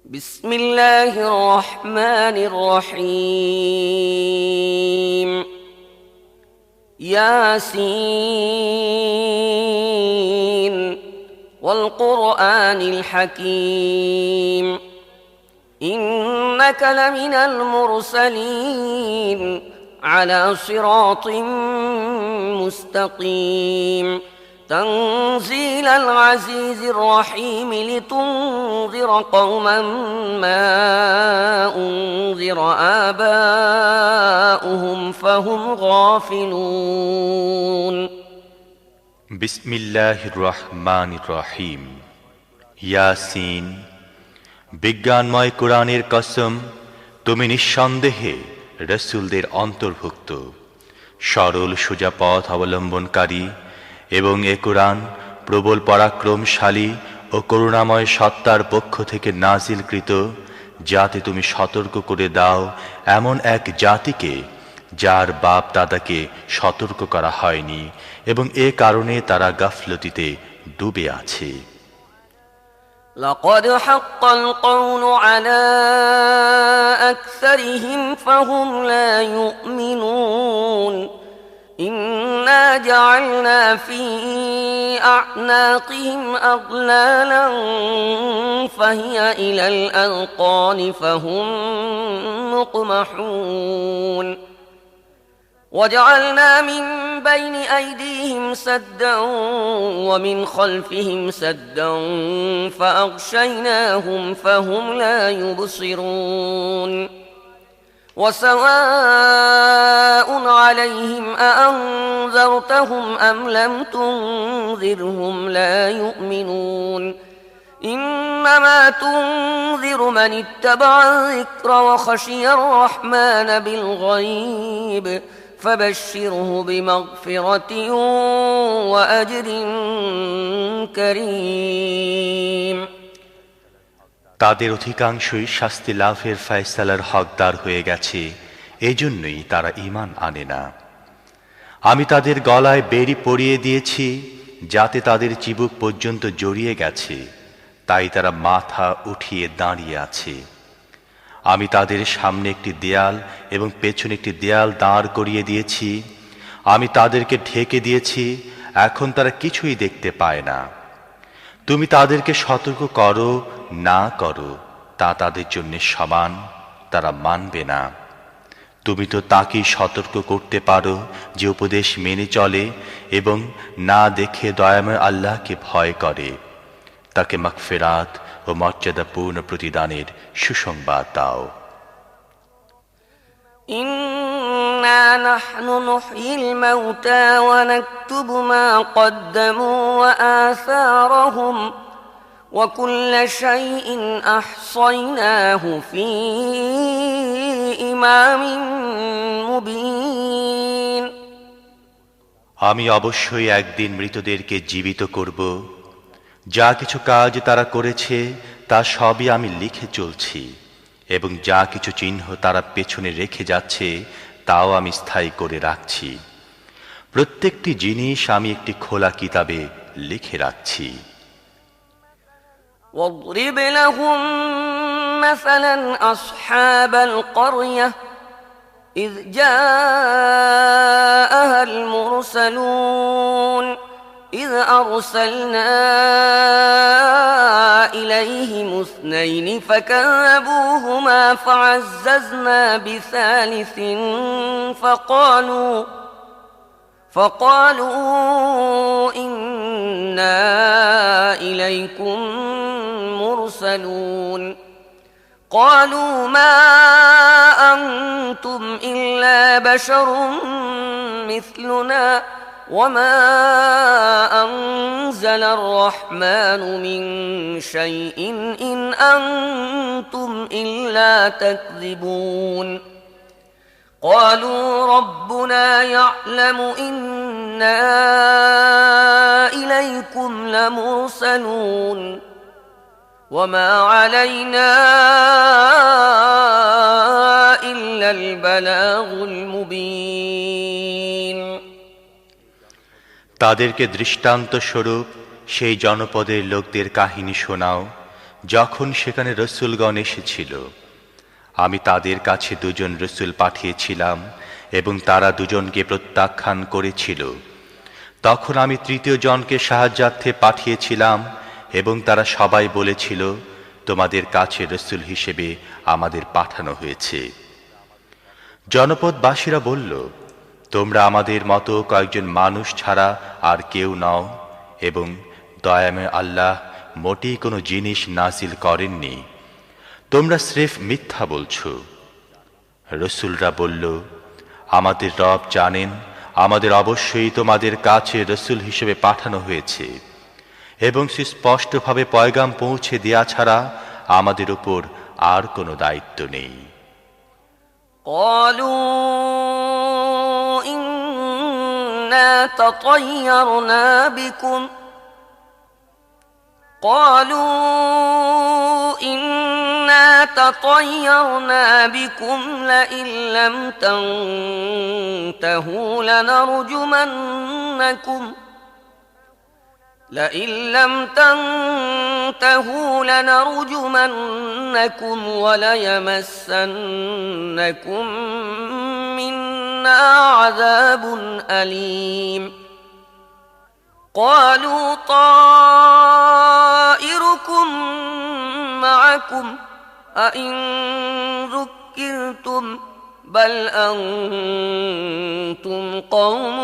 بسم الله الرحمن الرحيم ياسين والقرآن الحكيم إنك لمن المرسلين على صراط مستقيم تنزيل العزيز الرحيم لتنذر قوما ما أنذر آباؤهم فهم غافلون বিসমিল্লাহির রহমানির রহিম। ইয়াসিন। বিজ্ঞানময় কোরআনের কসম, তুমি নিঃসন্দেহে রাসূলদের অন্তর্ভুক্ত, সরল সোজা পথ অবলম্বনকারী, এবং এ কোরআন প্রবল পরাক্রমশালী ও করুণাময় সত্তার পক্ষ থেকে নাজিলকৃত, যাতে তুমি সতর্ক করে দাও এমন এক জাতিকে যার বাপ দাদাকে সতর্ক করা হয়নি এবং এ কারণে তারা গাফলতিতে ডুবে আছে। لقد حق القول على أكثرهم فهم لا يؤمنون إنا جعلنا في أعناقهم أغلالا فهي إلى الأذقان فهم مقمحون وجعلنا من بين أيديهم سدا ومن خلفهم سدا فأغشيناهم فهم لا يبصرون وسواء عليهم أأنذرتهم أم لم تنذرهم لا يؤمنون إنما تنذر من اتبع الذكر وخشي الرحمن بالغيب فبشره بمغفرة وأجر كريم তাদের অধিকাংশই শাস্তি লাভের ফয়সালার হকদার হয়ে গেছে, এজন্যই তারা ঈমান আনে না। আমি তাদের গলায় বেড়ি পরিয়ে দিয়েছি, যাতে তাদের চিবুক পর্যন্ত জড়িয়ে গেছে, তাই তারা মাথা উঠিয়ে দাঁড়িয়ে আছে। আমি তাদের সামনে একটি দেয়াল এবং পেছনে একটি দেয়াল দাঁড় করিয়ে দিয়েছি। আমি তাদেরকে ঢেকে দিয়েছি, এখন তারা কিছুই দেখতে পায় না। তুমি তাদেরকে সতর্ক করো না করো, তা তাদের জন্য সমান, তারা মানবে না। তুমি তো তাকেই সতর্ক করতে পারো যে উপদেশ মেনে চলে এবং না দেখে দয়াময় আল্লাহকে ভয় করে, তাকে মাগফিরাত ও মর্যাদাপূর্ণ প্রতিদানের সুসংবাদ দাও। إنا نحن نحيي الموتى ونكتب ما قدموا وآثارهم وكل شيء أحصيناه في إمام مبين আমি অবশ্যই একদিন মৃতদেরকে জীবিত করব। যা কিছু কাজ তারা করেছে তা সবই আমি লিখে চলছি, এবং যা কিছু চিহ্ন তারা পেছনে রেখে যাচ্ছে তাও আমি স্থায়ী করে রাখছি। প্রত্যেকটি জিনিস আমি একটি খোলা কিতাবে লিখে রাখছি। واضرب لهم مثلا أصحاب القرية إذ جاءها المرسلون إذ أرسلنا إليهم اثنين فكذبوهما فعززنا بثالث فقالوا إنا إليكم مرسلون قالوا ما أنتم إلا بشر مثلنا وما أنزل الرحمن من شيء إن أنتم إلا تكذبون قالوا ربنا يعلم إنا إليكم لمرسلون وما علينا إلا البلاغ المبين তাদেরকে দৃষ্টান্ত স্বরূপ সেই জনপদের লোকদের কাহিনী শোনাও, যখন সেখানে রসুলগণ এসেছিল, আমি তাদের কাছে 2 জন রসুল পাঠিয়েছিলাম এবং তারা 2 জনকে প্রত্যাখ্যান করেছিল। তখন আমি 3য় জনকে সাহায্যার্থে পাঠিয়েছিলাম এবং তারা সবাই বলেছিল, তোমাদের কাছে রসুল হিসেবে আমাদের পাঠানো হয়েছে। জনপদবাসীরা বলল, তোমরা আমাদের মতো কয়েকজন মানুষ ছাড়া আর কেউ নও এবং দয়াময় আল্লাহ মোটেই কোনো জিনিস নাজিল করেননি, তোমরা স্রেফ মিথ্যা বলছো। রসুলরা বলল, আমাদের রব জানেন আমাদের অবশ্যই তোমাদের কাছে রসুল হিসেবে পাঠানো হয়েছে এবং সুস্পষ্টভাবে পয়গাম পৌঁছে দেয়া ছাড়া আমাদের উপর আর কোনো দায়িত্ব নেই। قالوا إنا تطيرنا بكم لئن لم تنتهوا لنرجمنكم وليمسنكم منا عذاب أليم قالوا طائركم معكم أئن ذكرتم بل أنتم قوم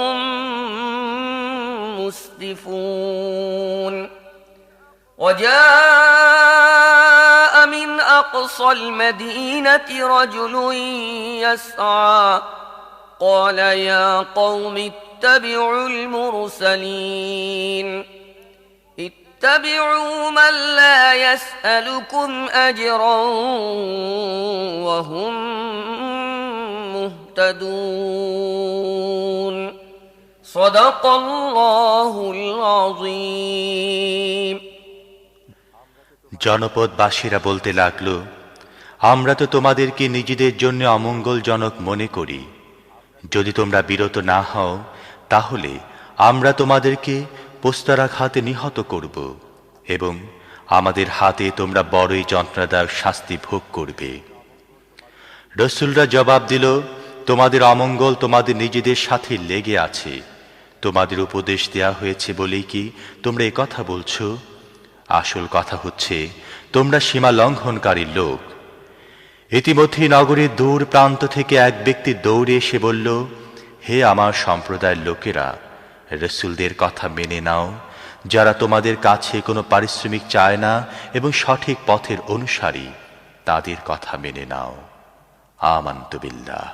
مسرفون وجاء من أقصى المدينة رجل يسعى قال يا قوم اتبعوا المرسلين اتبعوا من لا يسألكم أجرا وهم مهتدون صدق الله العظيم। জনপদবাসীরা বলতে লাগলো, আমরা তো তোমাদেরকে নিজেদের জন্য অমঙ্গলজনক মনে করি। যদি তোমরা বিরত না হও তাহলে আমরা তোমাদেরকে পোস্তারাঘাতে নিহত করব এবং আমাদের হাতে তোমরা বড়ই যন্ত্রণাদায়ক শাস্তি ভোগ করবে। রসুলরা জবাব দিল, তোমাদের অমঙ্গল তোমাদের নিজেদের সাথে লেগে আছে। তোমাদের উপদেশ দেয়া হয়েছে বলেই কি তোমরা এই কথা বলছো? আসল কথা হচ্ছে তোমরা সীমা লঙ্ঘনকারী লোক। ইতিমধ্যে নগরীর দূর প্রান্ত থেকে এক ব্যক্তি দৌড়ে এসে বলল, হে আমার সম্প্রদায়ের লোকেরা, রসুলদের কথা মেনে নাও, যারা তোমাদের কাছে কোনো পারিশ্রমিক চায় না এবং সঠিক পথের অনুসারী, তাদের কথা মেনে নাও। আমানতু বিল্লাহ।